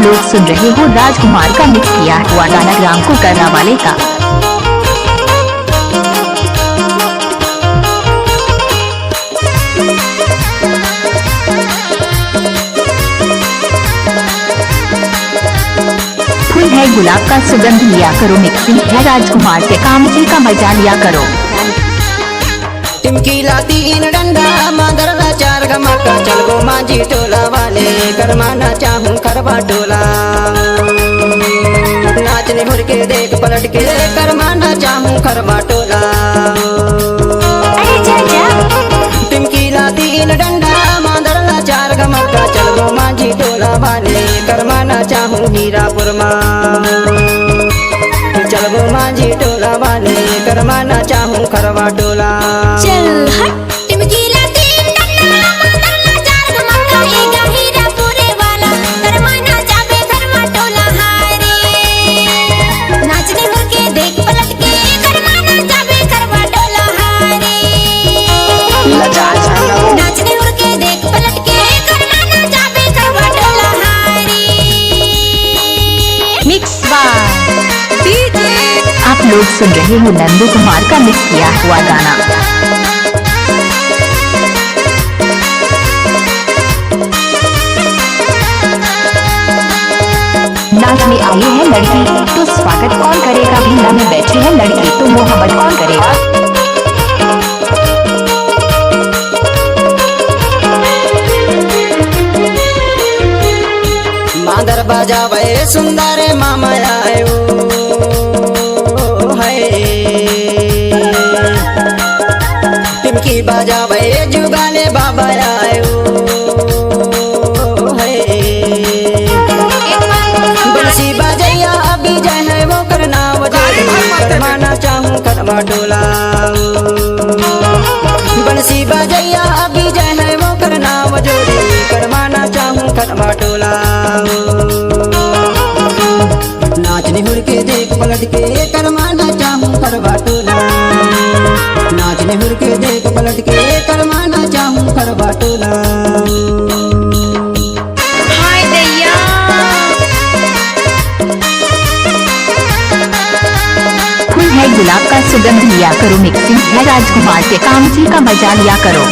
लोग सुन रहे हो राजकुमार का मिक्स किया हुआ गाना ग्राम को करना वाले का। फूल है गुलाब का सुगंध लिया करो, मिक्सिंग है राजकुमार के काम जी का मजा लिया करो। टिमकी लाती इन डंडा मादरला चार गमका चल गो मांझी टोला वाले करमाना चाहूं खरबा टोला। नाचने भर के देख पलट के करमाना चाहूं खरबा टोला। टिमकी लाती इन डंडा मादरला चार गमका चल गो मांझी टोला वाले करमाना चाहूं हीरापुर मां। चल गो मांझी टोला वाले करमाना चाहूं खरबा टोला। चल हट टिमकी लाती डंडा मादरला चार गमका एगा हीरापुरे वाला करमाना चाहे खरबा टोला हारे। नाचने भर के देख पलट के करमाना चाहे खरबा टोला हारे। नाचने भर के देख पलट के करमाना चाहे खरबा टोला हारे। मिक्स बार आप लोग सुन रहे हो नंदू कुमार का मिक्स किया हुआ गाना। नाच में आई है लड़की तो स्वागत कौन करेगा, भीना में बैठी है लड़की तो मोहब्बत कौन करेगा। मादर बजावे सुंदर मामा आयो है। टिमकी बजावे जुगाले बाबा आयो है। बंसी बजैया अभी जय है वो करना करमाना चाहूं खरबा टोला। बंसी बजैया अभी जय है वो करना वजोरी करमाना चाहूं खरबा टोला। नाचने हुड़ के देख पलट के करमाना चाहूं खरबा टोला। नाचने हुड़ के देख पलट के करमाना चाहूं खरबा टोला। हाय दैया फूल है गुलाब का सुगंध लिया करो, मिक्सिंग है राजकुमार के काम जी का मजा लिया करो।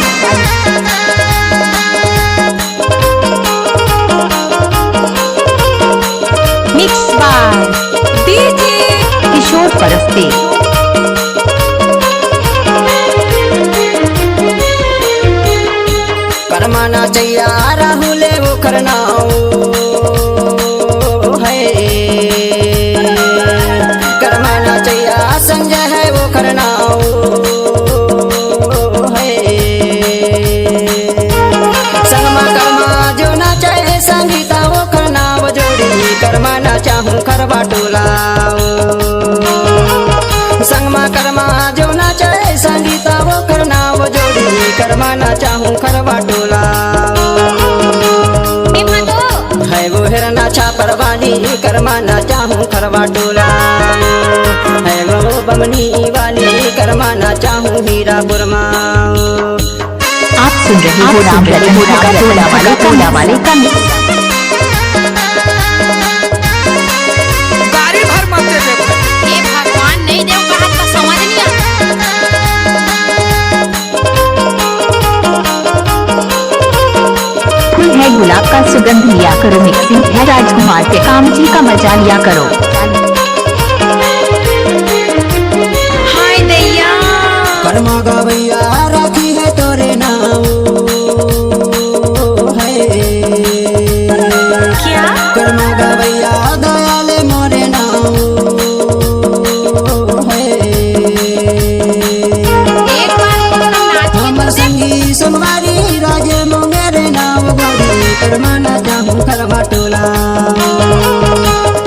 मिक्स बार डीजे किशोर परस्ते। करमाना चाहिए राहुल वो करना है। करमाना चाहिए संजय है वो करना है। संगमा कर्मा जो ना चाहे संगीता वो करना वो जोड़ी करमाना चाहूं खरबा टोला। संगमा कर्मा जो ना चाहे संगीता वो करना वो जोड़ी करमाना चाहूं खरबा टोला। है वो हिरना छापर वाली करमाना चाहूं खरबा टोला। है वो बमनी वाली करमाना चाहूं हीरापुर मां। आप सुन रहे हो राम रतन का टोला वाले का मिक्स। गाड़ी भर मत दे दे। ये भगवान नहीं देव का हाथ का समझ नहीं आता। फूल है गुलाब का सुगंध लिया करो, मिक्सिंग है राजकुमार के काम जी का मजा लिया करो। हाय दैया कर्मा गवैया राखी है तोरे नाम है। क्या कर्मा गवैया दयाले मोरे नाम है। एक बार नाच हमर संगी सुनवारी राजे मोंगेरे नाम गोरी करमाना चाहूं खरबा टोला।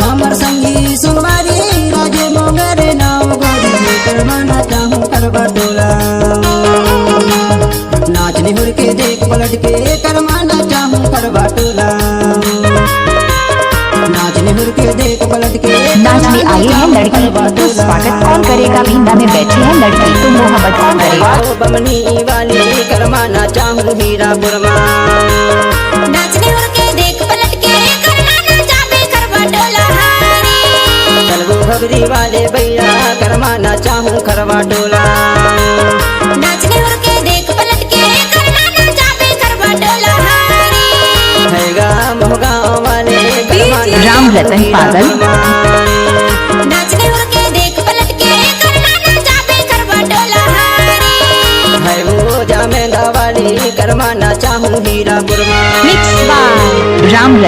हमर संगी सुनवारी राजे मोंगेरे नाम गोरी करमाना चाहूं खरबा टोला। नाचने हुड़ के देख पलट के करमाना चाहूं खरबा टोला। नाचने हुड़ के देख पलट के नाच में आई है लड़की तो स्वागत कौन करेगा, भीना में बैठी है लड़की तो मोहब्बत कौन करेगा। बमनी वाली करमाना चाहूं हीरापुर मां। नाचने भर के देख पलट के करमाना चाहे दिल्ली वाले भैया करवाना चाहूँ खरवा टोला। नाचने उड़ के देख पलट के करवाना जाबे खरवा टोला हारे। है गाँव गाँव वाले करवाना राम रतन पागल। नाचने उड़ के देख पलट के करवाना जाबे खरवा टोला हारे। है वो जामेंदा वाली करवाना चाहूँ हीरापुर में। Mix by Ram